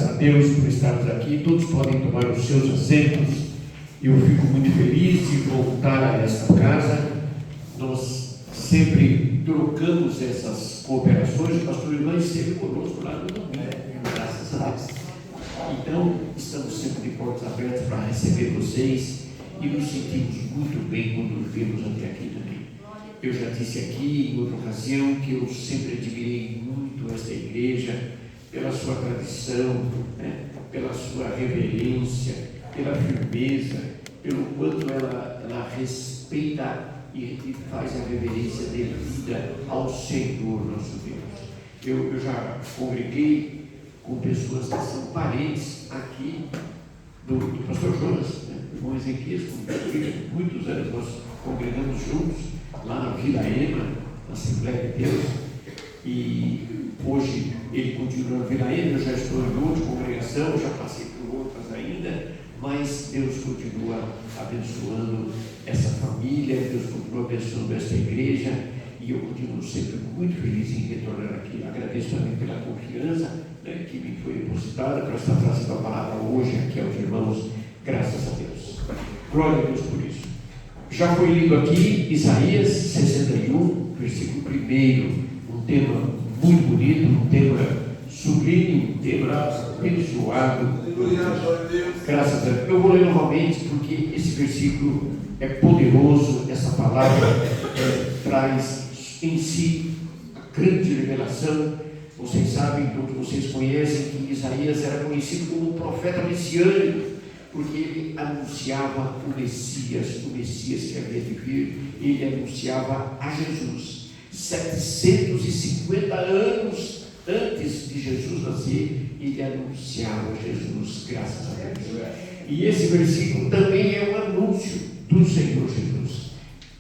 a Deus por estarmos aqui. Todos podem tomar os seus assentos. Eu fico muito feliz de voltar a esta casa. Nós sempre trocamos essas cooperações. O pastor Ivan esteve conosco lá no domingo, graças a Deus. Então, estamos sempre de portas abertas para receber vocês e nos sentimos muito bem quando vemos até aqui também. Eu já disse aqui em outra ocasião que eu sempre admirei muito esta igreja pela sua tradição, pela sua reverência, pela firmeza, pelo quanto ela respeita e faz a reverência devida ao Senhor nosso Deus. Eu já congreguei com pessoas que são parentes aqui do pastor Jonas, irmão Ezequias, com muitos anos nós congregamos juntos lá na Vila Ema, na Assembleia de Deus, e hoje ele continua na Vila Ema. Eu já estou em outra congregação, já passei por outras ainda, mas Deus continua abençoando essa família, Deus continua abençoando esta igreja, e eu continuo sempre muito feliz em retornar aqui. Agradeço também pela confiança que me foi depositada para estar trazendo a palavra hoje aqui aos irmãos, graças a Deus. Glória a Deus por isso. Já foi lido aqui Isaías 61, versículo 1, um tema muito bonito, um tema sublime, um tema abençoado. Graças a Deus. Eu vou ler novamente porque esse versículo é poderoso, essa palavra traz em si a grande revelação. Vocês sabem, todos vocês conhecem que Isaías era conhecido como um profeta messiânico, porque ele anunciava o Messias que havia de vir. Ele anunciava a Jesus. 750 anos antes de Jesus nascer, ele anunciava Jesus, graças a Deus. E esse versículo também é um anúncio do Senhor Jesus.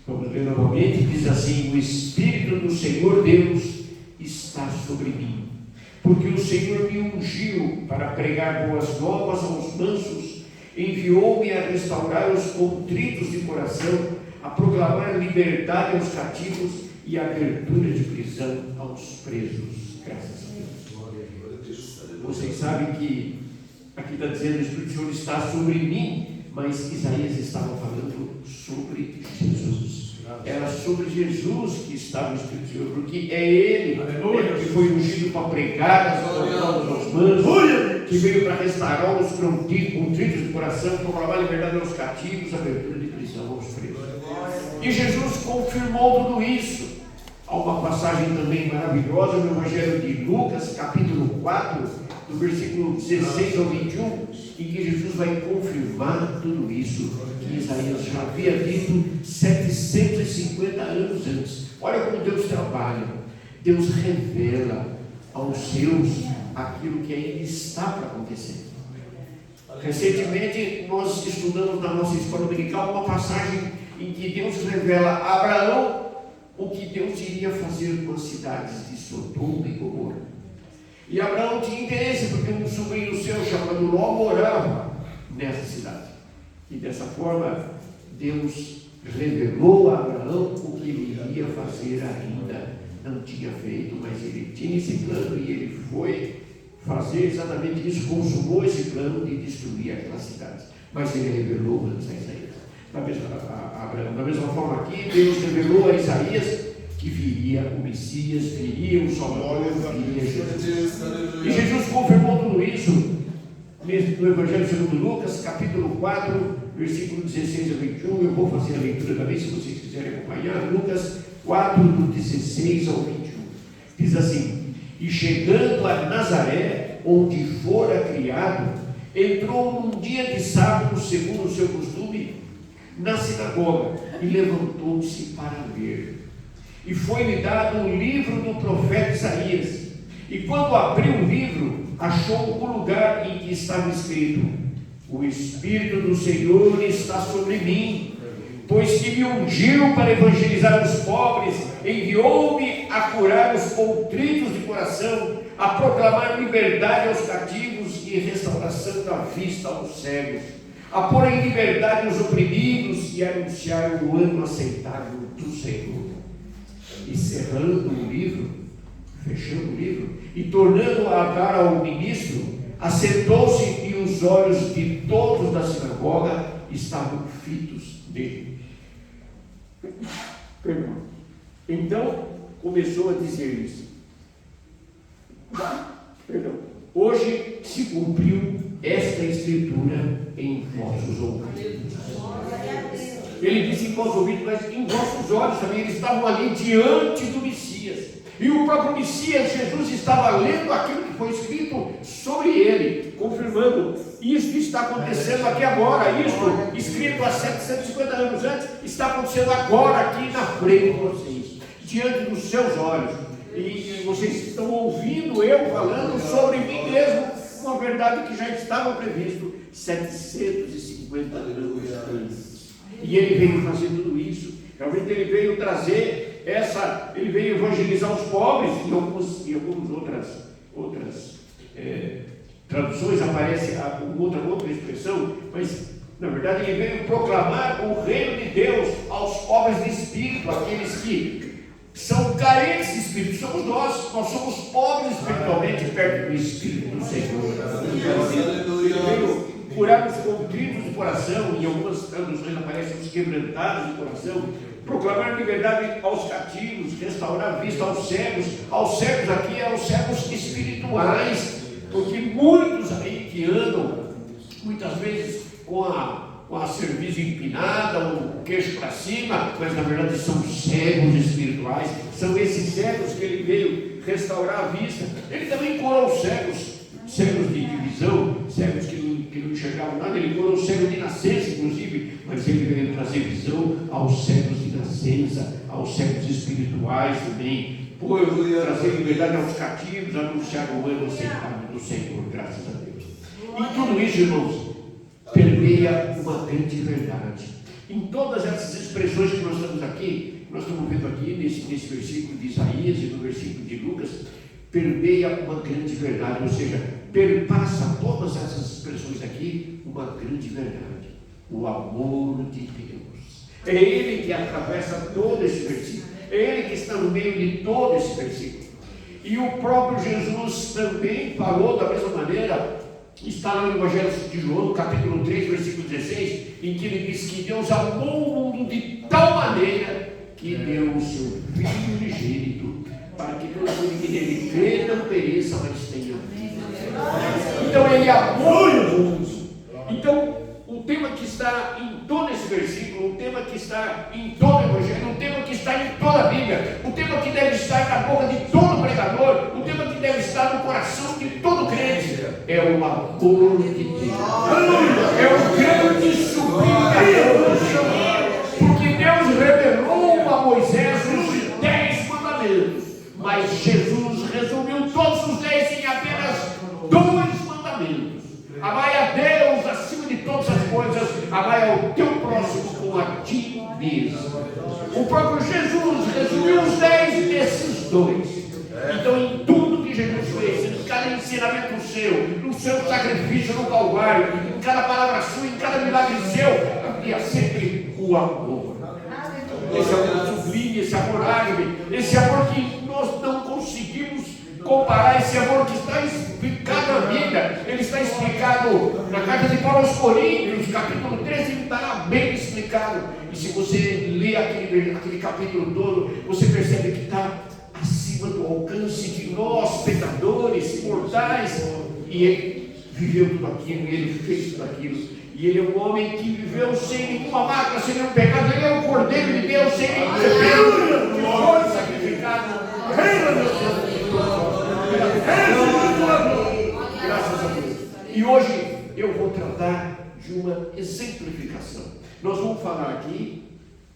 Vamos ler novamente, diz assim: o Espírito do Senhor Deus está sobre mim, porque o Senhor me ungiu para pregar boas novas aos mansos, enviou-me a restaurar os contritos de coração, a proclamar liberdade aos cativos e abertura de prisão aos presos. Graças a Deus. Vocês sabem que aqui está dizendo: o Espírito do Senhor está sobre mim, mas Isaías estava falando sobre Jesus. Era sobre Jesus que estava o Espírito do Senhor, porque é Ele que foi ungido para pregar as boas novas aos mansos, que veio para restaurar os contritos de coração, proclamar liberdade aos cativos, abertura de prisão aos presos. E Jesus confirmou tudo isso. Há uma passagem também maravilhosa no Evangelho de Lucas, capítulo 4, do versículo 16 ao 21, em que Jesus vai confirmar tudo isso que Isaías já havia dito 750 anos antes. Olha como Deus trabalha. Deus revela aos seus aquilo que ainda está para acontecer. Recentemente nós estudamos na nossa escola dominical uma passagem em que Deus revela a Abraão o que Deus iria fazer com as cidades de Sodoma e Gomorra. E Abraão tinha interesse, porque um sobrinho seu chamado Ló morava nessa cidade. E dessa forma, Deus revelou a Abraão o que ele iria fazer ainda. Não tinha feito, mas ele tinha esse plano e ele foi fazer exatamente isso, consumou esse plano de destruir aquelas cidades. Mas ele revelou antes a Isaías. Da mesma forma aqui, Deus revelou a Isaías que viria o Messias, viria o Salvador, viria Jesus. E Jesus confirmou tudo isso no Evangelho segundo Lucas, capítulo 4, versículo 16 a 21. Eu vou fazer a leitura também, se vocês quiserem acompanhar. Lucas 4, do 16 ao 21. Diz assim: e chegando a Nazaré, onde fora criado, entrou num dia de sábado, segundo o seu costume, na sinagoga, e levantou-se para ler. E foi-lhe dado o livro do profeta Isaías. E quando abriu o livro, achou o lugar em que estava escrito: o Espírito do Senhor está sobre mim, pois que me ungiu para evangelizar os pobres, enviou-me a curar os contritos de coração, a proclamar liberdade aos cativos e restauração da vista aos cegos, a pôr em liberdade os oprimidos e anunciar o ano aceitável do Senhor. E cerrando o livro, fechando o livro, e tornando a dar ao ministro, Assentou-se e os olhos de todos da sinagoga estavam fitos nele. Perdão. Então começou a dizer isso. Perdão. Hoje se cumpriu esta escritura em vossos ouvidos. Ele disse em vossos ouvidos, mas em vossos olhos também. Eles estavam ali diante do Messias. E o próprio Messias, Jesus, estava lendo aquilo que foi escrito sobre ele, confirmando: isto está acontecendo aqui agora, isto escrito há 150 anos antes, está acontecendo agora aqui na frente de vocês, diante dos seus olhos. E vocês estão ouvindo eu falando sobre mim mesmo, uma verdade que já estava previsto 750 anos antes. E ele veio fazer tudo isso. Realmente ele veio trazer ele veio evangelizar os pobres. Em algumas outras traduções aparece outra expressão, mas na verdade ele veio proclamar o reino de Deus aos pobres de espírito, aqueles que são carentes de espírito. Somos nós somos pobres espiritualmente perto do Espírito do Senhor. Ele veio curar os contritos de coração, em algumas traduções aparecem os quebrantados de coração, proclamar liberdade aos cativos, restaurar a vista aos cegos aqui é aos cegos espirituais, porque muitos aí que andam, muitas vezes com a cerviz empinada, o queixo para cima, mas na verdade são cegos espirituais. São esses cegos que ele veio restaurar a vista. Ele também curou os cegos de visão, cegos que não enxergavam nada. Ele curou os cegos de nascença, inclusive, mas ele veio trazer visão aos cegos de nascença, aos cegos espirituais também, trazer liberdade aos cativos, anunciar o ano aceitável do Senhor, graças a Deus. E tudo isso, irmãos, permeia uma grande verdade. Em todas essas expressões que nós estamos vendo aqui nesse versículo de Isaías e no versículo de Lucas, permeia uma grande verdade, ou seja, perpassa todas essas expressões aqui uma grande verdade: o amor de Deus. É Ele que atravessa todo esse versículo, é Ele que está no meio de todo esse versículo. E o próprio Jesus também falou da mesma maneira. Está lá no Evangelho de João, capítulo 3, versículo 16, em que ele diz que Deus amou o mundo de tal maneira que deu o seu Filho unigênito, para que todo mundo que nele crê não pereça, mas tenha vida. Então ele amou o mundo. Então o tema que está em todo esse versículo, o tema que está em todo o Evangelho, o tema que está em toda a Bíblia, o tema que deve estar na boca de todo pregador, o tema que deve estar no coração de todo crente, é o amor de Deus. É o grande sublime amor, porque Deus revelou a Moisés os 10 mandamentos, mas Jesus resumiu todos os 10 em apenas 2 mandamentos: amai a Deus acima de todas as coisas, amai ao teu próximo como a ti mesmo. O próprio Jesus resumiu os 10 desses 2. Então, em tudo que Jesus fez, em cada ensinamento seu, no seu sacrifício no Calvário, em cada palavra sua, em cada milagre seu, havia sempre o amor. Esse amor sublime, esse amor árabe, esse amor que nós não conseguimos comparar, esse amor que está explicado na Bíblia. Ele está explicado na carta de Paulo aos Coríntios, capítulo 13, ele está bem explicado. E se você lê aquele capítulo todo, você percebe que está acima do alcance de nós, pecadores, mortais. E ele viveu tudo aquilo, e ele fez tudo aquilo. E ele é um homem que viveu sem nenhuma mácula, sem nenhum pecado. Ele é o Cordeiro de Deus, sem nenhum pecado, que foi sacrificado. Graças a Deus. E hoje eu vou tratar de uma exemplificação. Nós vamos falar aqui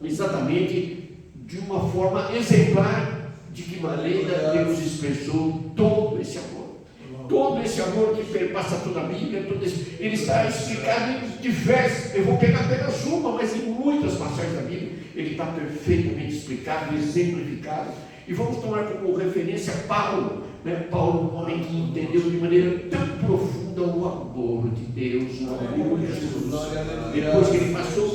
exatamente de uma forma exemplar de que maneira Deus expressou todo esse amor. Todo esse amor que perpassa toda a Bíblia, ele está explicado em diversas. Eu vou pegar apenas uma, mas em muitas passagens da Bíblia ele está perfeitamente explicado, exemplificado. E vamos tomar como referência Paulo, Paulo, um homem que entendeu de maneira tão profunda o amor de Deus, o amor de Jesus. Depois que ele passou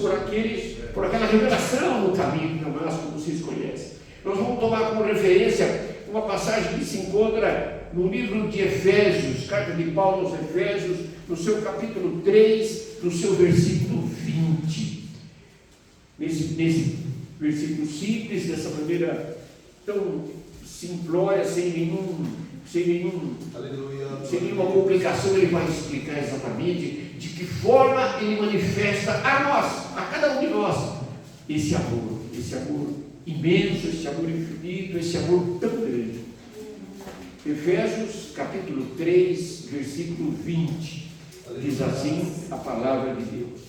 por aquela revelação no caminho de Damasco, como vocês conhecem. Nós vamos tomar como referência uma passagem que se encontra no livro de Efésios, carta de Paulo aos Efésios, no seu capítulo 3, no seu versículo 20. Nesse versículo simples, dessa maneira tão simplória, sem nenhuma complicação, ele vai explicar exatamente de que forma ele manifesta a nós, a cada um de nós, esse amor imenso, esse amor infinito, esse amor tão grande. Efésios capítulo 3, versículo 20, diz assim a palavra de Deus: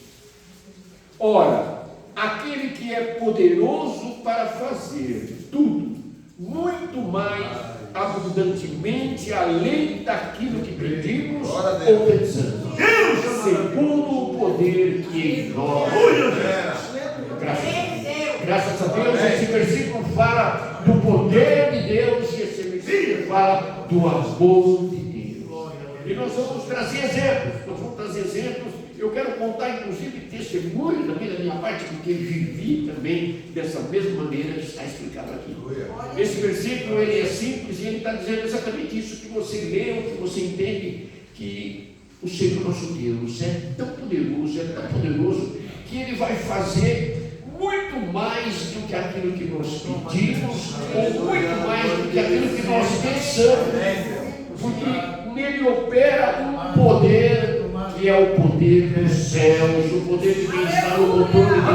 ora, aquele que é poderoso para fazer tudo, muito mais abundantemente, além daquilo que pedimos ou pensamos, segundo o poder que em nós. Graças a Deus, esse versículo fala do poder de Deus, e esse versículo fala do amor de Deus. E nós vamos trazer exemplos. Eu quero contar, inclusive, testemunho também da minha parte, porque vivi também dessa mesma maneira que está explicado aqui. Esse versículo, ele é simples e ele está dizendo exatamente isso que você leu, que você entende, que o Senhor nosso Deus é tão poderoso, que Ele vai fazer muito mais do que aquilo que nós pedimos, ou muito mais do que aquilo que nós pensamos, porque nele opera um poder que é o poder dos céus, o poder de quem está no controle de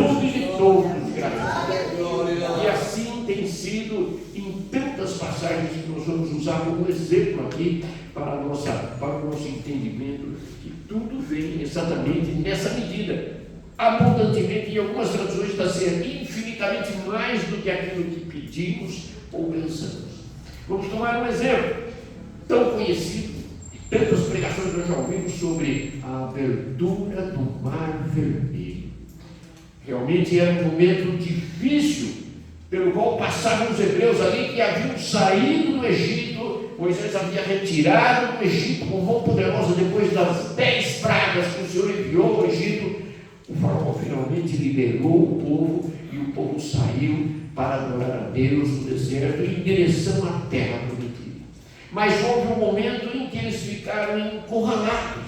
tudo e de todos, graças a Deus. E assim tem sido em tantas passagens que nós vamos usar como exemplo aqui para o nosso entendimento, que tudo vem exatamente nessa medida, abundantemente. Em algumas traduções está sendo infinitamente mais do que aquilo que pedimos ou pensamos. Vamos tomar um exemplo tão conhecido. Tantas pregações nós já ouvimos sobre a abertura do Mar Vermelho. Realmente era um momento difícil pelo qual passavam os hebreus ali, que haviam saído do Egito. Moisés havia retirado do Egito com mão poderosa depois das 10 pragas que o Senhor enviou ao Egito. O faraó finalmente liberou o povo e o povo saiu para adorar a Deus no deserto em direção à terra prometida. Mas houve um momento em que eles ficaram encurralados.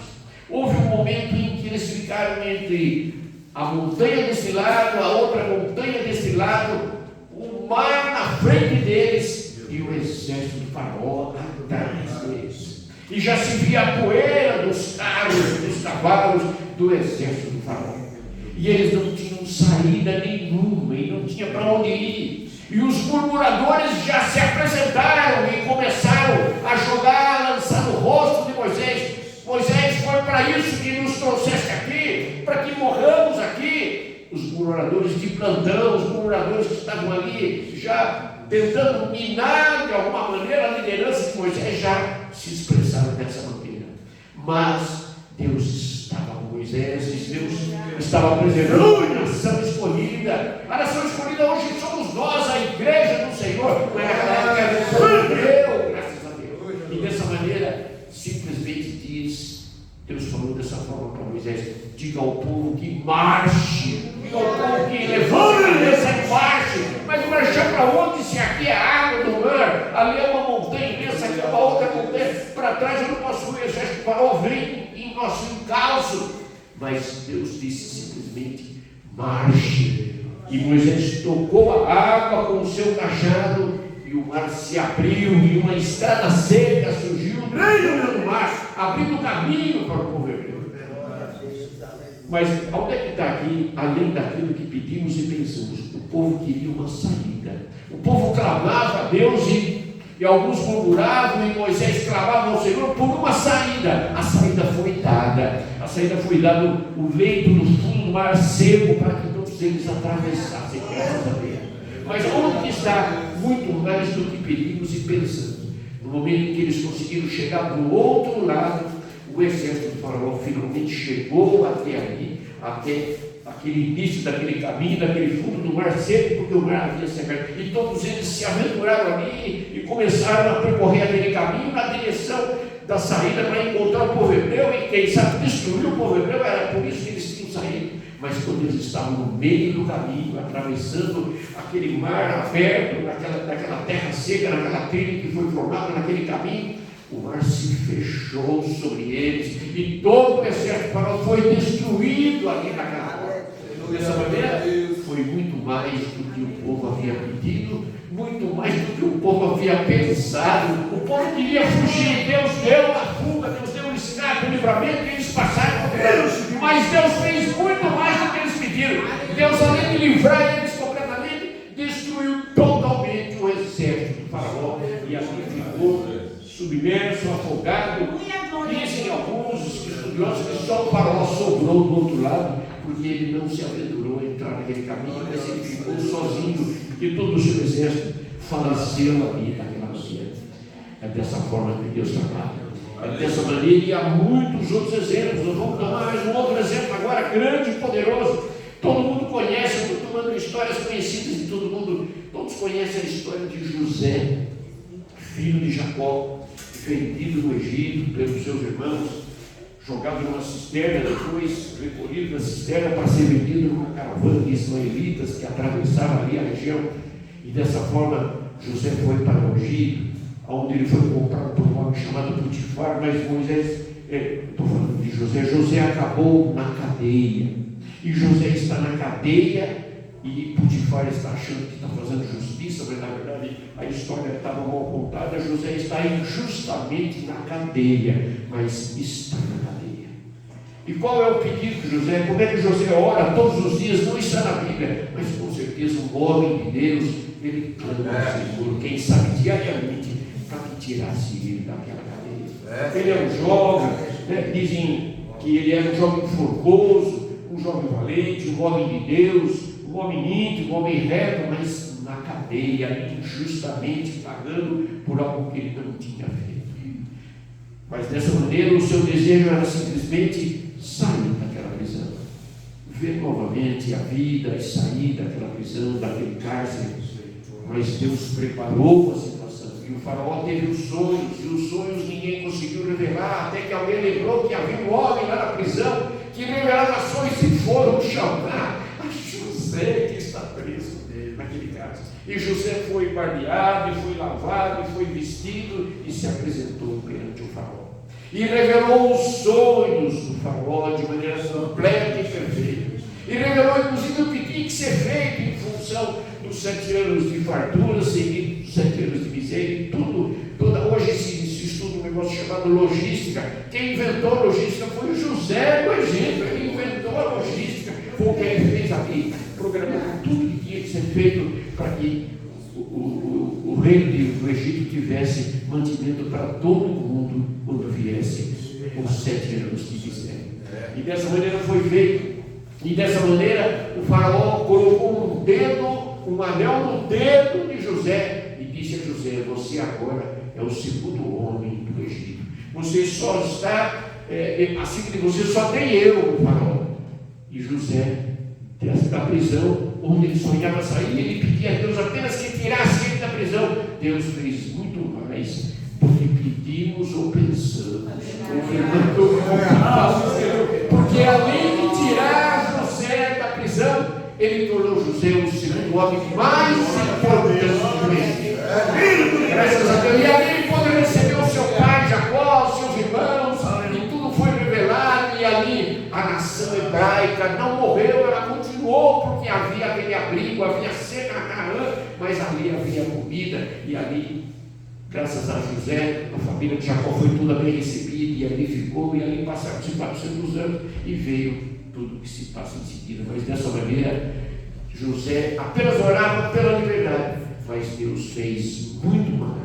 Houve um momento em que eles ficaram entre a montanha desse lado, a outra montanha desse lado, o mar na frente deles e o exército do faraó atrás deles. E já se via a poeira dos carros, dos cavalos do exército do faraó. E eles não tinham saída nenhuma e não tinha para onde ir. E os murmuradores já se apresentaram e começaram a lançar no rosto de Moisés. Moisés, foi para isso que nos trouxeste aqui, para que morramos aqui. Os murmuradores de plantão, os murmuradores que estavam ali já tentando minar de alguma maneira a liderança de Moisés, já se expressaram dessa maneira. Mas Deus estava com Moisés, Deus estava preservando a nação escolhida. A nação escolhida hoje somos nós, a igreja do Senhor. Mas naquela época Deus, graças a Deus. E dessa maneira, simplesmente Deus falou dessa forma para Moisés: diga ao povo que marche, diga ao povo que levante a cabeça e marche. Mas marchar para onde? Se aqui é água do mar, ali é uma montanha imensa, aqui é uma outra montanha, para trás eu não posso ir, o exército parou, vem em nosso encalço. Mas Deus disse simplesmente: marche. E Moisés tocou a água com o seu cajado, e o mar se abriu, e uma estrada seca surgiu no meio do mar, abrindo caminho para o povo hebreu. Mas onde é que está aqui, além daquilo que pedimos e pensamos? O povo queria uma saída. O povo clamava a Deus e alguns murmuravam, e Moisés clamava ao Senhor por uma saída. A saída foi dada. A saída foi dada no leito, no fundo do mar seco, para que todos eles atravessassem, graças a Deus. Mas onde que está muito mais do que pedimos e pensamos? No momento em que eles conseguiram chegar do outro lado, o exército do faraó finalmente chegou até ali, até aquele início daquele caminho, daquele fundo do mar seco, porque o mar havia se aberto. E todos eles se aventuraram ali e começaram a percorrer aquele caminho na direção da saída para encontrar o povo hebreu e, quem sabe, destruir o povo hebreu. Era por isso que eles tinham saído, Mas quando eles estavam no meio do caminho, atravessando aquele mar aberto, naquela terra seca, naquela trilha que foi formada naquele caminho, o mar se fechou sobre eles e todo o exército Faraó foi destruído ali naquela hora. Dessa maneira, foi muito mais do que o povo havia pedido, muito mais do que o povo havia pensado. O povo queria fugir, Deus deu a fuga, Deus deu o escape, o livramento, e eles passaram por Deus. Mas Deus fez muito mais do que eles pediram. Deus, além de livrar eles completamente, destruiu totalmente o exército do Faraó, e assim ficou submerso, afogado. Dizem alguns estudiosos que só o Faraó sobrou do outro lado, porque ele não se aventurou a entrar naquele caminho, mas ele ficou sozinho, e todo o seu exército faleceu ali naquela maneira. É dessa forma que Deus trabalha. É dessa maneira, e há muitos outros exemplos. Nós vamos tomar mais um outro exemplo agora, grande e poderoso. Todo mundo conhece, eu estou tomando histórias conhecidas de todo mundo. Todos conhecem a história de José, filho de Jacó, vendido no Egito pelos seus irmãos, jogado numa cisterna, depois recolhido da cisterna para ser vendido numa caravana de ismaelitas que atravessava ali a região. E dessa forma José foi para o Egito, onde ele foi comprado por um homem chamado Potifar. Mas Moisés, estou falando de José, José acabou na cadeia, e José está na cadeia, e Potifar está achando que está fazendo justiça, mas na verdade a história estava mal contada. José está injustamente na cadeia, mas está na cadeia. E qual é o pedido de José? Como é que José ora todos os dias? Não está na Bíblia, mas com certeza um homem de Deus, ele clama ao Senhor, quem sabe diariamente, para que tirasse ele daquela cadeia. Ele é um jovem, dizem que ele era um jovem formoso, um jovem valente, um homem de Deus, um homem íntimo, um homem reto, mas na cadeia, injustamente pagando por algo que ele não tinha feito. Mas dessa maneira o seu desejo era simplesmente sair daquela prisão, ver novamente a vida e sair daquela prisão, daquele cárcere. Mas Deus preparou a situação, e o Faraó teve os sonhos, e os sonhos ninguém conseguiu revelar, até que alguém lembrou que havia um homem lá na prisão que revelava sonhos, e foram chamar José, que está preso naquele caso. E José foi barbeado, e foi lavado, e foi vestido, e se apresentou perante o Faraó. E revelou os sonhos do Faraó de maneira completa e perfeita. E revelou inclusive o que tinha que ser feito em função dos 7 anos de fartura, seguido dos 7 anos de miséria, hoje se estuda um negócio chamado logística. Quem inventou logística foi o José do Egito. Ele inventou a logística, foi o que ele fez aqui, programou tudo que tinha que ser feito para que o reino do Egito tivesse mantimento para todo mundo quando viesse os 7 anos de miséria. E dessa maneira foi feito. E dessa maneira o Faraó colocou um anel no dedo de José e disse a José: você agora é o segundo homem do Egito. Você só está, assim que você só tem eu, o Faraó. E José, da prisão, onde ele sonhava sair, ele pedia a Deus apenas que tirasse ele da prisão. Deus fez muito mais do que pedimos ou pensamos. Porque além de tirar José da prisão, ele tornou José o segundo homem mais importante do Egito. Graças a Deus. E ali ele pôde receber o seu pai Jacó, os seus irmãos, e tudo foi revelado. E ali a nação hebraica não morreu, ela continuou, porque havia aquele abrigo, havia seca na Canaã, mas ali havia comida. E ali, graças a José, a família de Jacó foi toda bem recebida, e ali ficou, e ali passaram-se 400 anos, e veio tudo o que se passa em seguida. Mas dessa maneira, José apenas orava pela liberdade, mas Deus fez muito mais.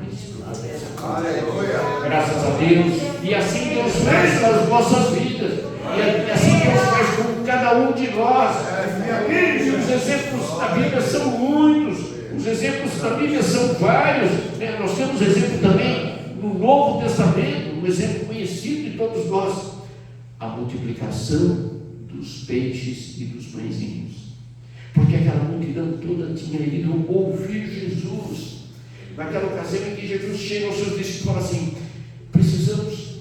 Graças a Deus. E assim Deus faz nas nossas vidas, e assim Deus faz com cada um de nós. E os exemplos da Bíblia são muitos, os exemplos da Bíblia são vários. Nós temos exemplo também no Novo Testamento, um exemplo conhecido de todos nós: a multiplicação dos peixes e dos pãezinhos. Porque aquela multidão toda tinha ido ouvir Jesus. Naquela ocasião em que Jesus chega aos seus discípulos e fala assim: precisamos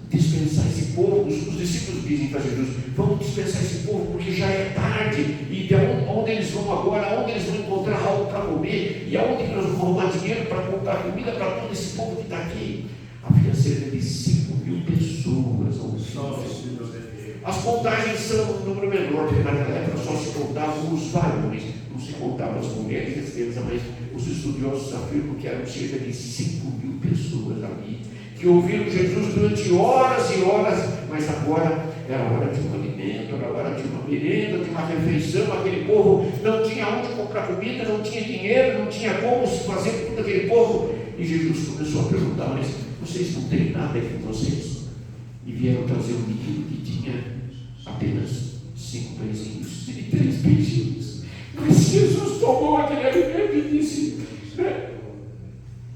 dispensar esse povo, os os discípulos dizem para Jesus: vamos dispensar esse povo, porque já é tarde, e de onde eles vão agora, onde eles vão encontrar algo para comer, e aonde nós vamos arrumar dinheiro para comprar comida para todo esse povo que está aqui? Havia cerca de 5.000 pessoas ao Senhor. As contagens são um número menor, porque naquela época só se contavam os varões, não se contavam as mulheres e as crianças, mas os estudiosos afirmam que eram cerca de 5.000 pessoas ali, que ouviram Jesus durante horas e horas, mas agora era hora de um alimento, era hora de uma merenda, de uma refeição. Aquele povo não tinha onde comprar comida, não tinha dinheiro, não tinha como se fazer com todo aquele povo. E Jesus começou a perguntar: mas vocês não têm nada com vocês? E vieram trazer um menino que tinha apenas 5 pãezinhos e 3 peixinhos. Mas Jesus tomou aquele alimento e disse: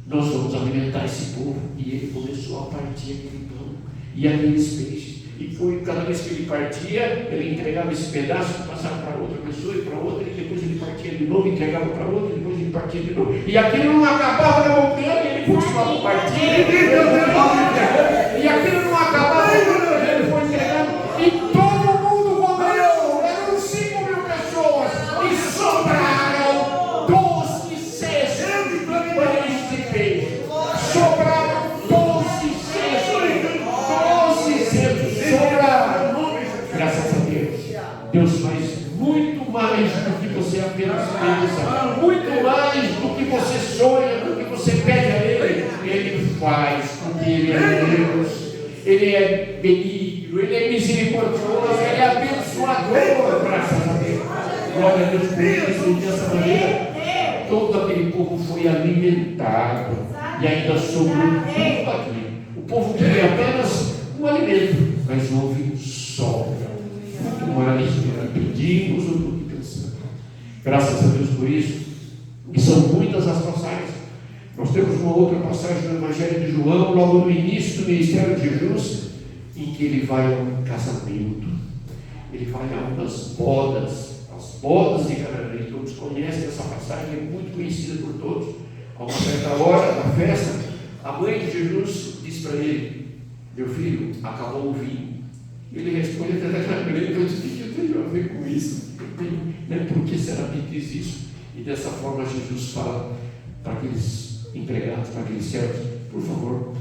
nós vamos alimentar esse povo. E ele começou a partir aquele pão e aqueles peixes. E foi, cada vez que ele partia, ele entregava esse pedaço, passava para outra pessoa e para outra, e depois ele partia de novo, entregava para outra, e depois ele partia de novo. E aquilo não acabava na montanha, ele continuava partindo, e aquilo não acabava, ele foi entregando, e todo mundo comeu. Eram 5.000 pessoas, e sobraram 12 cestos de pães de peixe. Sobraram 12 cestos. Graças a Deus. Deus faz muito mais do que você apenas pensa, muito mais do que você sonha, do que você pede a Ele. Ele faz, porque Ele é Deus, Ele é benigno, Ele é misericordioso, Ele é abençoador. Graças a Deus. Glória a Deus por isso. E dessa maneira, todo aquele povo foi alimentado e ainda sobrou tudo aqui. O povo queria apenas um alimento, mas houve sobra, muito mais do que pedimos ou do que pensamos. Graças a Deus por isso. E são muitas as passagens. Nós temos uma outra passagem no Evangelho de João, logo no início do ministério de Jesus, em que ele vai a um casamento, ele vai a umas bodas, as bodas de Canaã. Todos conhecem essa passagem, é muito conhecida por todos. A uma certa hora da festa, a mãe de Jesus diz para ele: meu filho, acabou o vinho. Ele responde até daquela maneira: o que eu tenho a ver com isso? Por que será que diz isso? E dessa forma Jesus fala para aqueles empregados, para aqueles servos: por favor,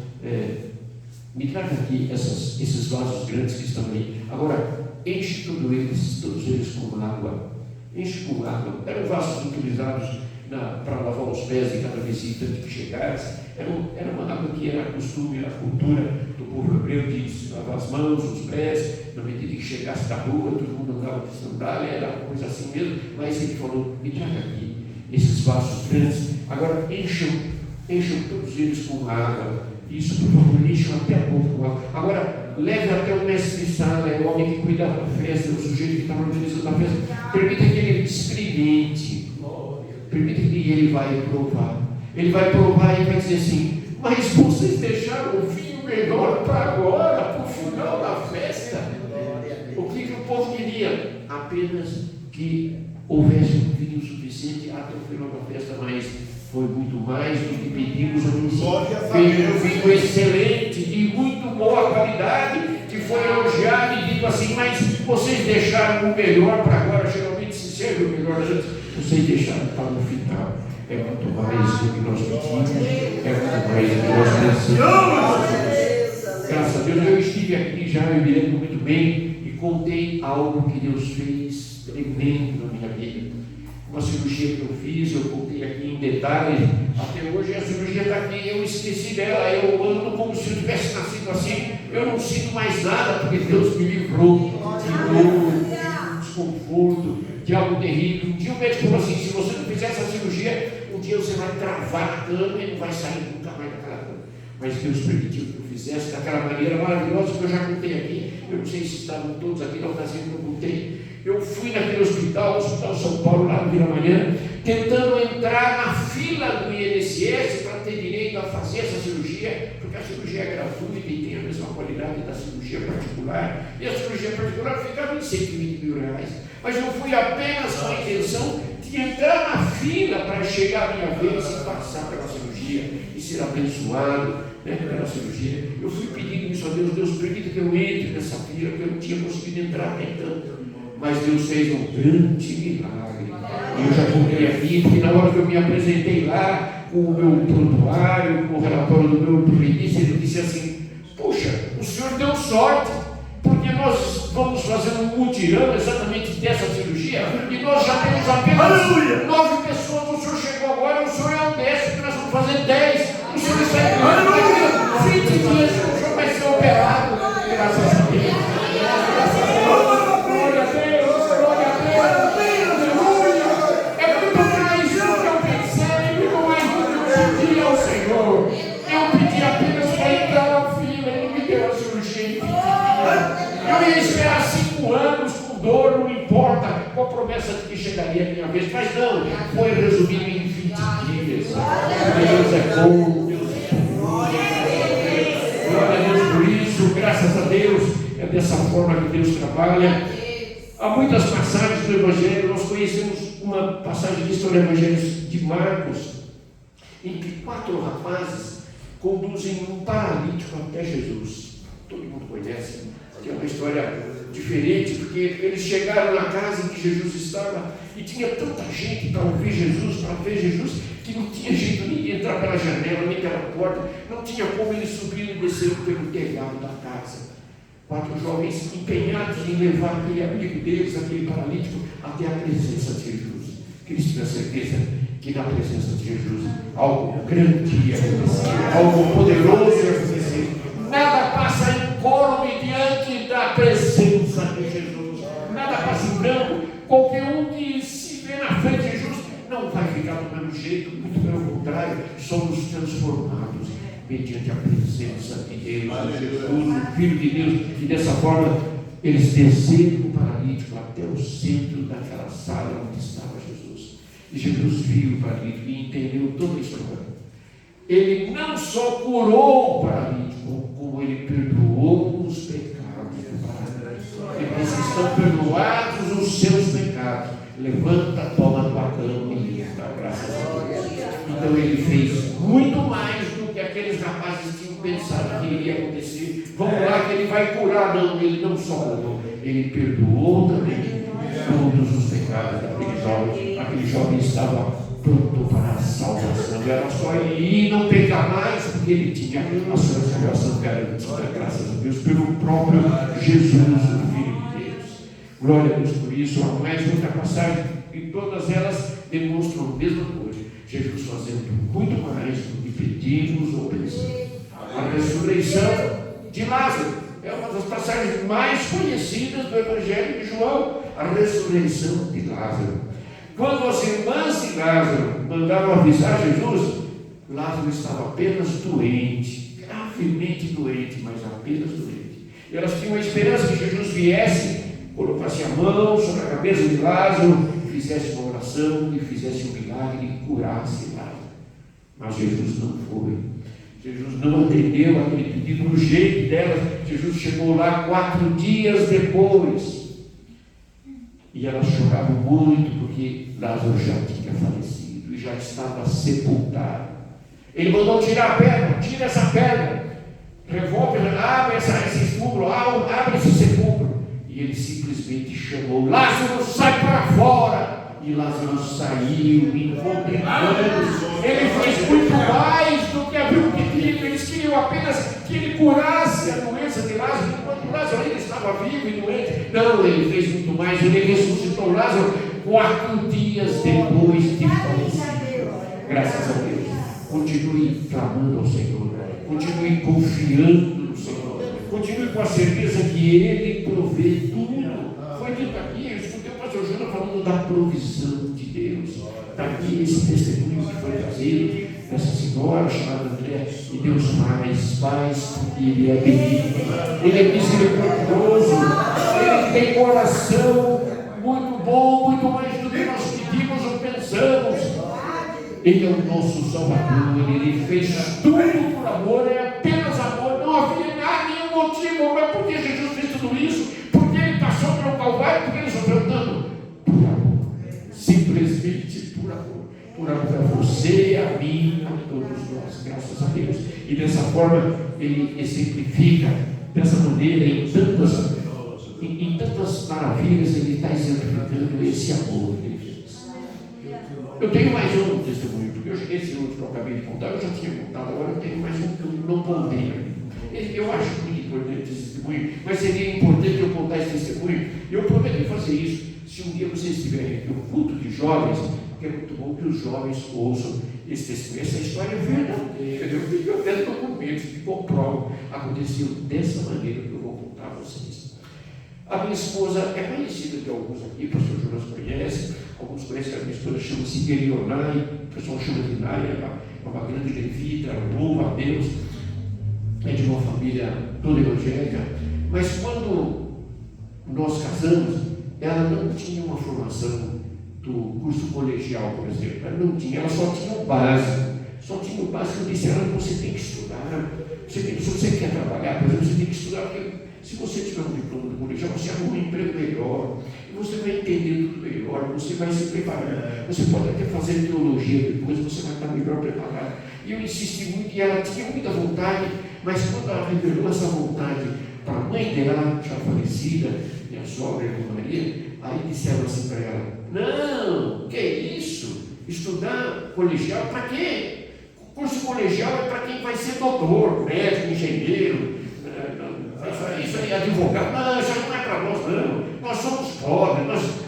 me traga aqui esses vasos grandes que estão ali. Agora, enche todos eles com água. Enche com água. Eram vasos utilizados para lavar os pés de cada visitante que chegasse. Era uma água que era costume, a cultura do povo hebreu de se lavar as mãos, os pés, na medida que chegasse da rua, todo mundo andava de sandália, era uma coisa assim mesmo. Mas ele falou: me traga aqui esses vasos grandes. Agora encham todos eles com água. Isso, por favor, encham até a boca com água. Agora, leve até o mestre de sala, o homem que cuidava da festa, o sujeito que estava organizando a festa. Permita que ele experimente. Permita que ele vai provar. Ele vai provar e vai dizer assim: mas vocês deixaram o vinho melhor para agora, para o final da festa. O que o povo queria? Apenas que houvesse um vinho suficiente até o final da festa, mas foi muito mais do que pedimos. Veio um vinho excelente, de muito boa qualidade, que foi elogiado e dito assim: mas vocês deixaram o melhor para agora. Geralmente se serve o melhor antes, vocês deixaram para o final. É muito mais do que nós pedimos, é muito mais do que nós pensamos. Graças a Deus, eu estive aqui já, eu me lembro muito bem, e contei algo que Deus fez tremendo na minha vida. Uma cirurgia que eu fiz, eu contei aqui em detalhes. Até hoje a cirurgia está aqui, eu esqueci dela, eu ando como se eu tivesse nascido assim. Eu não sinto mais nada, porque Deus me livrou de dor, de desconforto, de algo terrível. Um dia o médico falou assim: se você não fizer essa cirurgia, um dia você vai travar a cama e não vai sair nunca mais daquela cama. Mas Deus permitiu que eu fizesse daquela maneira maravilhosa que eu já contei aqui. Eu não sei se estavam todos aqui na ocasião que eu contei. Eu fui naquele hospital, Hospital São Paulo, lá no Vila Mariana, tentando entrar na fila do INSS para ter direito a fazer essa cirurgia, porque a cirurgia é gratuita e tem a mesma qualidade da cirurgia particular. E a cirurgia particular ficava em 120 mil reais. Mas eu fui apenas com a intenção de entrar na fila para chegar a minha vez e passar pela cirurgia e ser abençoado né, pela cirurgia. Eu fui pedindo isso a Deus: Deus, permita que eu entre nessa fila, porque eu não tinha conseguido entrar até então. Mas Deus fez um grande milagre. E eu já corri aqui, porque na hora que eu me apresentei lá, com o meu prontuário, com o relatório do meu aprendiz, ele disse assim: puxa, o senhor deu sorte, porque nós vamos fazer um mutirão exatamente dessa cirurgia, e nós já temos apenas 9 pessoas. O senhor chegou agora, o senhor é o 10º, nós vamos fazer 10. O senhor está em 20 dias, o senhor vai ser operado, graças a Deus. Glória a Deus, glória a Deus, aleluia. É muito mais do que eu pensei, muito mais do que eu pedi ao Senhor. Eu pedi apenas para entrar na fila, Ele me deu a cirurgia em 20 dias. Eu ia esperar 5 anos com dor, não importa, com a promessa de que chegaria a minha vez, mas não, foi resumido em 20 dias. Deus é bom, Deus é bom. Glória a Deus por isso, graças a Deus, é dessa forma que Deus trabalha. Há muitas passagens do Evangelho. Nós conhecemos uma passagem que está no Evangelho de Marcos, em que 4 rapazes conduzem um paralítico até Jesus. Todo mundo conhece, que é uma história diferente, porque eles chegaram na casa em que Jesus estava e tinha tanta gente para ouvir Jesus, para ver Jesus, que não tinha jeito nem de entrar pela janela, nem pela porta, não tinha como eles subirem e descerem pelo telhado da casa. 4 jovens empenhados em levar aquele amigo deles, aquele paralítico, até a presença de Jesus. Que eles tinham certeza que na presença de Jesus algo grande ia acontecer, algo poderoso ia acontecer. Nada passa incólume diante da presença de Jesus. Nada passa em branco. Qualquer um que se vê na frente de Jesus não vai ficar do mesmo jeito, muito pelo contrário, somos transformados mediante a presença de Deus, de Jesus, o Filho de Deus. E dessa forma, eles desceram o paralítico até o centro daquela sala onde estava Jesus. E Jesus viu o paralítico e entendeu toda a história. Ele não só curou o paralítico, como ele perdoou os pecados do paralítico. Ele disse: estão perdoados os seus pecados. Levanta, toma tua cama e dá graças a Deus. Então ele fez muito mais do que aqueles rapazes tinham pensado que iria acontecer. Vamos lá que ele vai curar. Não, ele não só curou, ele perdoou também todos os pecados daquele jovem. Aquele jovem estava pronto para a salvação. Era só ele ir e não pecar mais, porque ele tinha a sua salvação garantida, graças a Deus, pelo próprio Jesus, o Filho de Deus. Glória a Deus por isso. Há mais muita passagem e todas elas demonstram a mesma coisa: Jesus fazendo muito mais do que pedimos ou pensamos. A ressurreição de Lázaro é uma das passagens mais conhecidas do Evangelho de João. A ressurreição de Lázaro. Quando as irmãs de Lázaro mandaram avisar Jesus, Lázaro estava apenas doente, gravemente doente, mas apenas doente. E elas tinham a esperança que Jesus viesse, colocasse a mão sobre a cabeça de Lázaro, fizesse uma oração e fizesse um milagre e curasse Lázaro. Mas Jesus não foi. Jesus não atendeu aquele pedido do jeito delas. Jesus chegou lá 4 dias depois. E elas choravam muito porque Lázaro já tinha falecido e já estava sepultado. Ele mandou tirar a pedra: tira essa pedra, revolve, abre esse túmulo, abre esse sepulcro. E ele simplesmente chamou: Lázaro, sai para fora. E Lázaro saiu, encontrando. Ele fez muito mais do que haviam pedido. Eles queriam apenas que ele curasse a doença de Lázaro, enquanto Lázaro ainda estava vivo e doente. Não, ele fez muito mais. Ele ressuscitou Lázaro 4 dias depois de falecer. Graças a Deus. Continue clamando ao Senhor. Continue confiando no Senhor. Continue com a certeza que Ele provê tudo. Foi dito aqui, eu escutei o pastor Júnior falando da provisão de Deus. Está aqui esse testemunho que foi trazido dessa senhora chamada André. E Deus faz porque Ele é benigno, Ele é misericordioso, Ele tem coração muito bom, muito mais do que nós pedimos ou pensamos. Ele é o nosso Salvador. Ele fez tudo por amor, é apenas amor. Não havia nenhum motivo, mas por que Jesus fez tudo isso? Porque Ele passou pelo Calvário, porque Ele sofreu tanto? Por amor, simplesmente por amor. Por amor a você, a mim, a todos nós, graças a Deus. E dessa forma ele exemplifica dessa maneira em tantas maravilhas. Ele está exemplificando esse amor que ele fez. Eu tenho mais um testemunho, porque esse outro que eu acabei de contar, eu já tinha contado, agora eu tenho mais um que eu não contei. Eu acho muito importante esse testemunho, mas seria importante eu contar esse testemunho. Eu prometo fazer isso se um dia vocês estiverem aqui no culto de jovens, porque é muito bom que os jovens ouçam esse testemunho. Essa história é verdadeira. Eu tenho até documentos que comprovam. Aconteceu dessa maneira que eu vou contar a vocês. A minha esposa é conhecida de alguns aqui, o pastor Jonas conhece, alguns conhecem. A minha esposa chama-se Elionai, o pessoal chama de Nai, é uma grande levita, louva a Deus, é de uma família toda evangélica. Mas quando nós casamos, ela não tinha uma formação do curso colegial, por exemplo. Ela não tinha, ela só tinha o básico. Só tinha o básico. Eu disse a ela: você tem que estudar. Se você quer trabalhar, por exemplo, você tem que estudar, porque se você tiver um diploma do colegial, você arruma um emprego melhor, e você vai entender tudo melhor, você vai se preparar. Você pode até fazer teologia depois, você vai estar melhor preparado. E eu insisti muito, e ela tinha muita vontade, mas quando ela revelou essa vontade para a mãe dela, já falecida, minha sogra, irmã Maria, aí disseram assim para ela: não, que é isso? Estudar colegial para quê? O curso colegial é para quem vai ser doutor, médico, engenheiro, isso aí, advogado. Não, isso não é para nós, não. Nós somos pobres,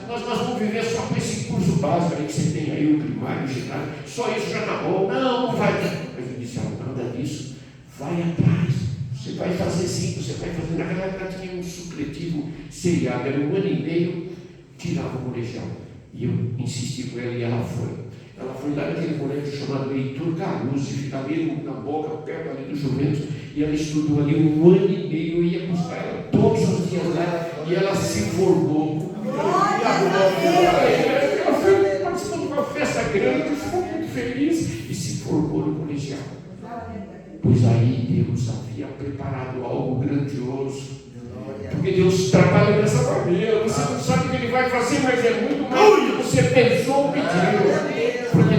nós vamos viver só com esse curso básico aí que você tem aí, o primário, o ginásio, só isso já está bom. Não vai. Mas eu disse: nada disso, vai atrás. Você vai fazer sim, você vai fazer. Naquela época tinha um supletivo seriado, era 1 ano e meio, tirava o colegial. E eu insisti com ela e ela foi. Ela foi lá naquele colégio chamado Heitor Caruso, que ficava ali na Boca, perto ali do Juventus, e ela estudou ali 1 ano e meio. Eu ia buscar ela todos os dias lá, e ela se formou. Ela foi participando de uma festa grande, ficou muito feliz e se formou no colegial. Pois aí Deus havia preparado algo grandioso. Porque Deus trabalha dessa maneira. Você não sabe o que Ele vai fazer, mas é muito mais do que você pensou ou pediu. Porque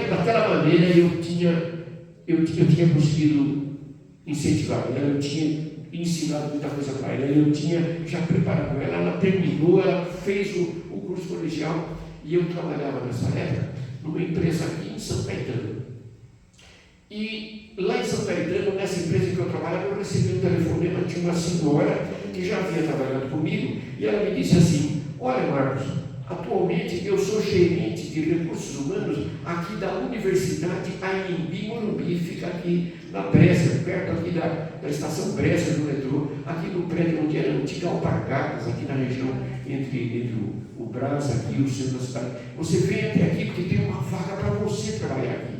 daquela maneira eu tinha conseguido incentivar ela, eu tinha ensinado muita coisa para ela, eu tinha já preparado ela. Ela terminou, ela fez o curso colegial, e eu trabalhava nessa época numa empresa aqui em São Caetano. E lá em São Caetano, nessa empresa que eu trabalhava, eu recebi um telefonema de uma senhora que já havia trabalhado comigo, e ela me disse assim: olha, Marcos, atualmente eu sou gerente de recursos humanos aqui da Universidade Anhembi Morumbi, fica aqui na Bresser, perto aqui da estação Bresser do metrô, aqui no prédio onde era antiga Alpargatas, aqui na região entre o Brás aqui e o centro da cidade. Você vem até aqui porque tem uma vaga para você trabalhar aqui.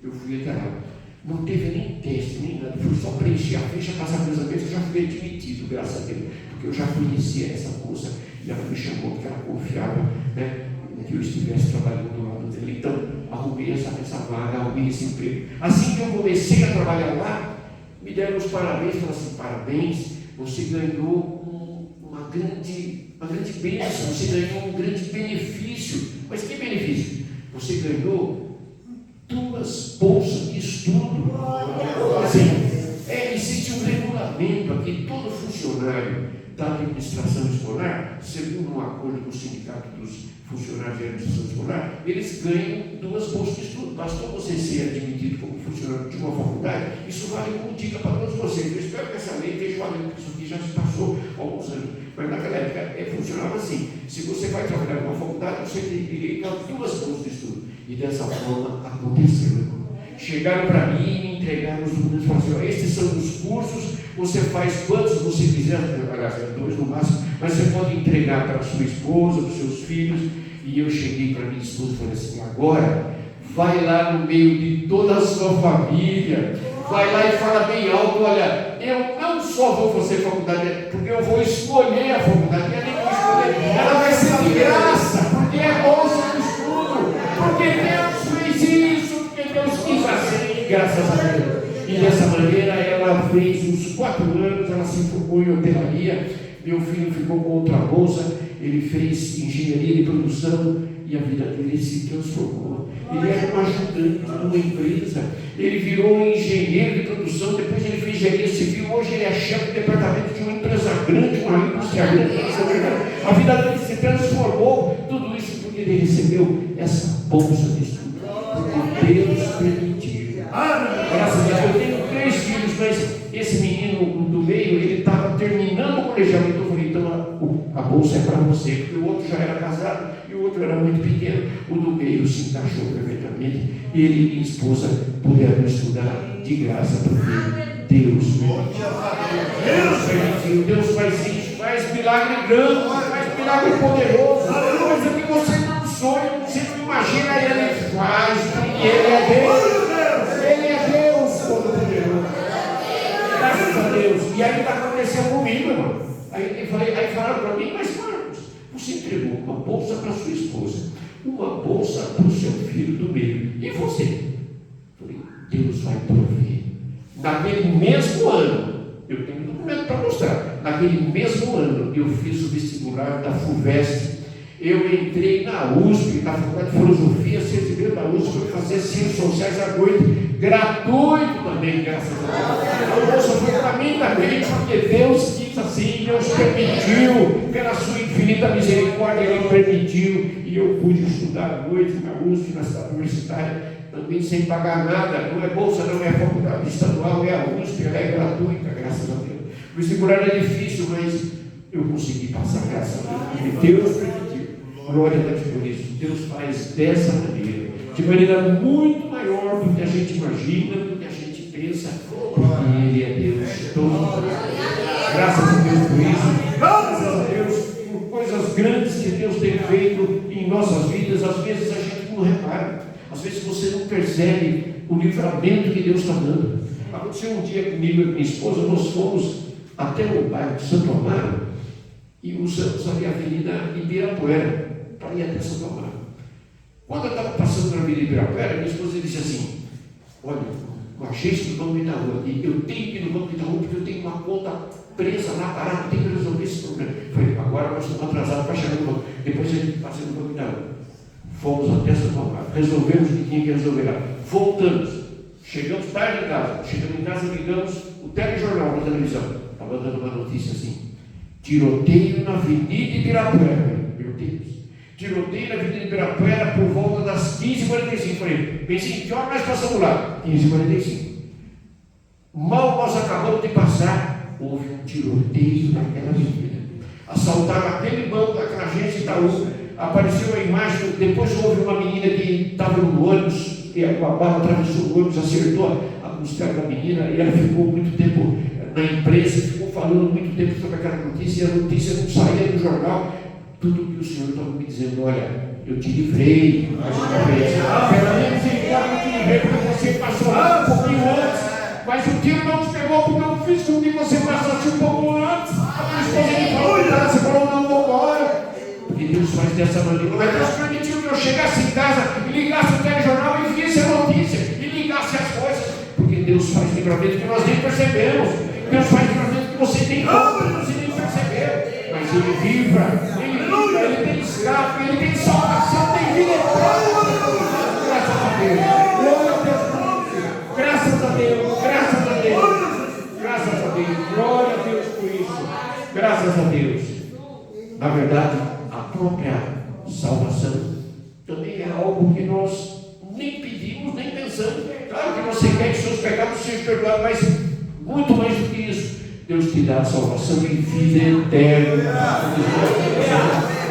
Eu fui até lá. Não teve nem teste, nem nada. Fui só preencher a ficha, passar pelos ambientes. Eu já fui admitido, graças a Deus, porque eu já conhecia essa moça e ela me chamou porque ela confiava, né, que eu estivesse trabalhando do lado dela. Então, arrumei essa vaga, arrumei esse emprego. Assim que eu comecei a trabalhar lá, me deram os parabéns. Falaram assim: parabéns, você ganhou uma grande bênção, você ganhou um grande benefício. Mas que benefício? Você ganhou 2 bolsas de estudo. Assim, existe um regulamento aqui. Todo funcionário da administração escolar, segundo um acordo com o sindicato dos funcionários da administração escolar, eles ganham 2 bolsas de estudo. Bastou você ser admitido como funcionário de uma faculdade, isso vale como dica para todos vocês. Eu espero que essa lei esteja valendo, porque isso aqui já se passou há alguns anos. Mas naquela época funcionava assim: se você vai trabalhar numa faculdade, você tem direito a 2 bolsas de estudo. E dessa forma aconteceu, irmão. Chegaram para mim e me entregaram os documentos e falaram assim: estes são os cursos, você faz quantos você quiser, 2 no máximo, mas você pode entregar para a sua esposa, para os seus filhos. E eu cheguei para minha esposa e falei assim: agora, vai lá no meio de toda a sua família, vai lá e fala bem alto: olha, eu não só vou fazer faculdade, porque eu vou escolher a faculdade, eu nem vou escolher, ela vai ser de graça, porque é bolsa do estudo, porque Deus fez isso, porque Deus quis assim, graças a Deus. E dessa maneira ela fez uns 4 anos, ela se formou em hotelaria. Meu filho ficou com outra bolsa, ele fez engenharia de produção e a vida dele se transformou. Ele era um ajudante numa empresa, ele virou um engenheiro de produção, depois ele fez engenharia civil, hoje ele é chefe de departamento de uma empresa grande, uma indústria grande. A vida dele se transformou, tudo isso porque ele recebeu essa bolsa de estudo, porque Deus permitiu. Graças a Deus, eu tenho 3 filhos, mas esse menino do meio, ele estava terminando o colegiamento. Eu falei, então a bolsa é para você, porque o outro já era casado e o outro era muito pequeno. O do meio se encaixou perfeitamente. Ele e minha esposa puderam estudar de graça, porque Deus permitiu. Deus permitiu. Deus faz isso, faz milagre grande, faz milagre poderoso, coisa que você não sonha, você não imagina, ele faz, porque ele é Deus. Ele é Deus Todo-Poderoso. Graças a Deus. E aí está acontecendo comigo, irmão. Aí falaram para mim, mas Marcos, você entregou uma bolsa para sua esposa, uma bolsa para o seu filho do meio. E você? Eu falei, Deus vai prover. Naquele mesmo ano, eu tenho um documento para mostrar. Naquele mesmo ano, eu fiz o vestibular da FUVEST. Eu entrei na USP, na Faculdade de Filosofia, certificado da USP, fui fazer Ciências Sociais à noite, gratuito também, graças a Deus. A bolsa foi para mim também, porque Deus quis assim, Deus permitiu, pela sua infinita misericórdia, Ele permitiu, e eu pude estudar à noite na USP, na cidade universitária, também sem pagar nada. Não é bolsa, não é faculdade estadual, é a USP, ela é gratuita, graças a Deus. O vestibular é difícil, mas eu consegui passar, graças a Deus, porque Deus permitiu. Glória a Deus por isso. Deus faz dessa maneira, de maneira muito maior do que a gente imagina, do que a gente pensa, porque Ele é Deus todo. Graças a Deus por isso. Graças a Deus por coisas grandes que Deus tem feito em nossas vidas. Às vezes a gente não repara, às vezes você não percebe o livramento que Deus está dando. Aconteceu um dia comigo e minha esposa, nós fomos até o bairro de Santo Amaro e usamos ali a Avenida Ibirapuera para ir até Santo Amaro. Quando eu estava passando na Avenida Ibirapuera, minha esposa disse assim, olha, eu achei isso no Banco Itaú aqui, eu tenho que ir no Banco Itaú porque eu tenho uma conta presa lá parada, eu tenho que resolver esse problema. Eu falei, agora nós estamos atrasados para chegar no banco. Depois a gente passa no Banco Itaú. Fomos até Santo Amaro, resolvemos o que tinha que resolver lá. Voltamos, chegamos tarde em casa, ligamos o telejornal na televisão, estava dando uma notícia assim, tiroteio na Avenida Ibirapuera. Meu Deus. Tiroteio na Avenida Ibirapuera por volta das 15h45. Falei, pensei, que hora nós passamos lá? 15h45. Mal nós acabamos de passar, houve um tiroteio naquela avenida. Assaltaram aquele banco, aquela agência Itaú. Apareceu a imagem, depois houve uma menina que estava no ônibus, e a bala atravessou o ônibus, acertou a costela da menina, e ela ficou muito tempo na imprensa, ficou falando muito tempo sobre aquela notícia, e a notícia não saía do jornal. Tudo que o Senhor estava me dizendo, olha, eu te livrei, pelo menos em casa eu te livrei, porque você passou um pouquinho antes, mas o tiro não te pegou, porque eu fiz com que você passasse um pouco antes. A esposa me falou, você falou, não vou embora. Porque Deus faz dessa maneira. Mas Deus permitiu que eu chegasse em casa e ligasse o telejornal e visse a notícia, e ligasse as coisas, porque Deus faz livramento que nós nem percebemos. Deus faz livramento que você tem como, você nem percebeu. Mas Ele livra. Ele tem escape, Ele tem salvação, tem vida eterna. Graças a Deus. Glória a Deus. Graças a Deus. Graças a Deus. Graças a Deus. Glória a Deus por isso. Graças a Deus. Na verdade, a própria salvação também é algo que nós nem pedimos, nem pensamos. Claro que você quer que seus pecados sejam perdoados, mas muito mais do que isso, Deus te dá a salvação e vida eterna.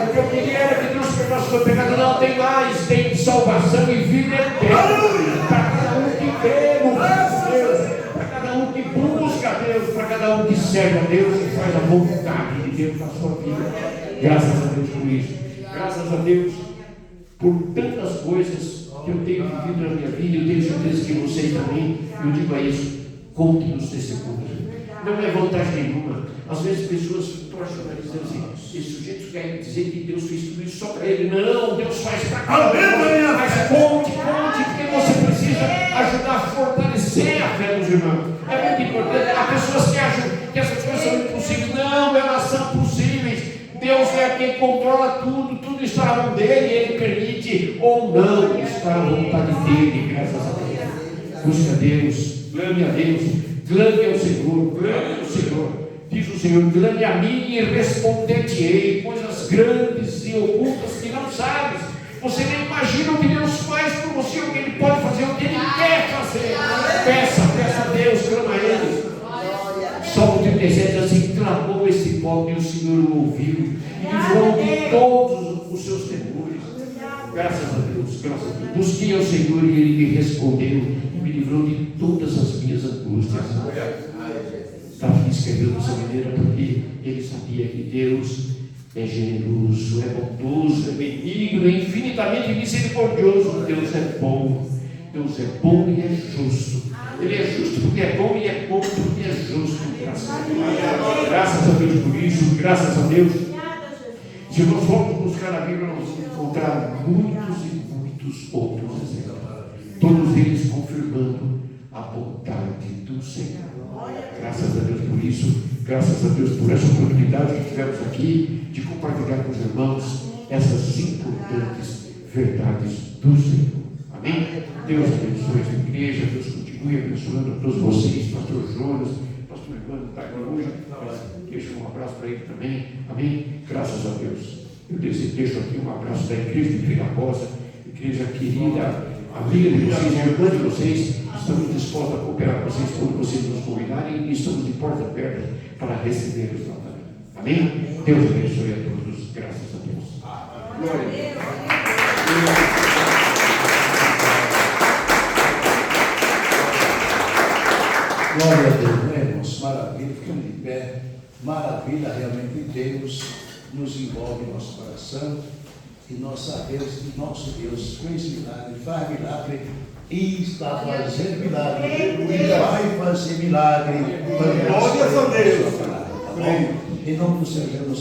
O que eu queria era que Deus perdoasse o meu pecado. Não, tem mais, tem salvação e vida eterna para cada um que crê no Deus, para cada um que busca a Deus, para cada um que serve a Deus e faz a vontade de Deus na sua vida. Graças a Deus por isso. Graças a Deus por tantas coisas que eu tenho vivido na minha vida. Eu tenho certeza que vocês também. Eu digo a isso, contem nos testemunhos. Não é vantagem nenhuma. Às vezes pessoas torcem o nariz dizendo assim, esse sujeito quer dizer que Deus fez tudo isso só para ele. Não, Deus faz para cada um. Mas conte, porque você precisa ajudar a fortalecer a fé dos irmãos. É muito importante. Há pessoas que acham que essas coisas são impossíveis. Não, elas são possíveis. Deus é quem controla tudo, tudo está na mão dele, ele permite ou não estar à vontade dele, graças a Deus. Busque a Deus, clame a Deus, clame ao Senhor, clame ao Senhor. Diz o Senhor, clame a mim e responder-te-ei coisas grandes e ocultas que não sabes. Você nem imagina o que Deus faz por você, o que Ele pode fazer, o que Ele quer fazer. Peça a Deus, clama a Ele. Salmo 37 assim, clamou esse pobre e o Senhor o ouviu, e livrou de todos os seus temores. Graças a Deus, graças a Deus. Busquei ao Senhor e Ele me respondeu, e me livrou de todas as minhas angústias. Davi escreveu dessa maneira porque ele sabia que Deus é generoso, é bondoso, é benigno, é infinitamente misericordioso. Deus é bom e é justo. Ele é justo porque é bom e é bom porque é justo. Graças a Deus. Graças a Deus por isso, graças a Deus. Se nós formos buscar na Bíblia, nós vamos encontrar muitos e muitos outros exemplos. Todos eles confirmando a bondade do Senhor. Graças a Deus por isso, graças a Deus por essa oportunidade que tivemos aqui de compartilhar com os irmãos essas importantes verdades do Senhor. Amém? Deus abençoe esta igreja, Deus continue abençoando a todos vocês, pastor Jonas, pastor Ivano está aqui hoje, deixa um abraço para ele também. Amém? Graças a Deus. Eu deixo aqui um abraço da igreja de Vila Rosa, igreja querida, amiga de vocês, irmã de vocês. Estamos dispostos a cooperar com vocês quando vocês nos convidarem e estamos de porta aberta para recebê-los novamente. Amém? Deus abençoe a todos. Graças a Deus. Glória a Deus. Glória a Deus, né, irmãos? Maravilha, ficamos de pé. Maravilha, realmente Deus nos envolve em nosso coração e nós sabemos que nosso Deus fez milagre, faz milagre e está fazendo milagre e vai fazer milagre. Glória a Deus. Tá bom? Em nome do Senhor Jesus.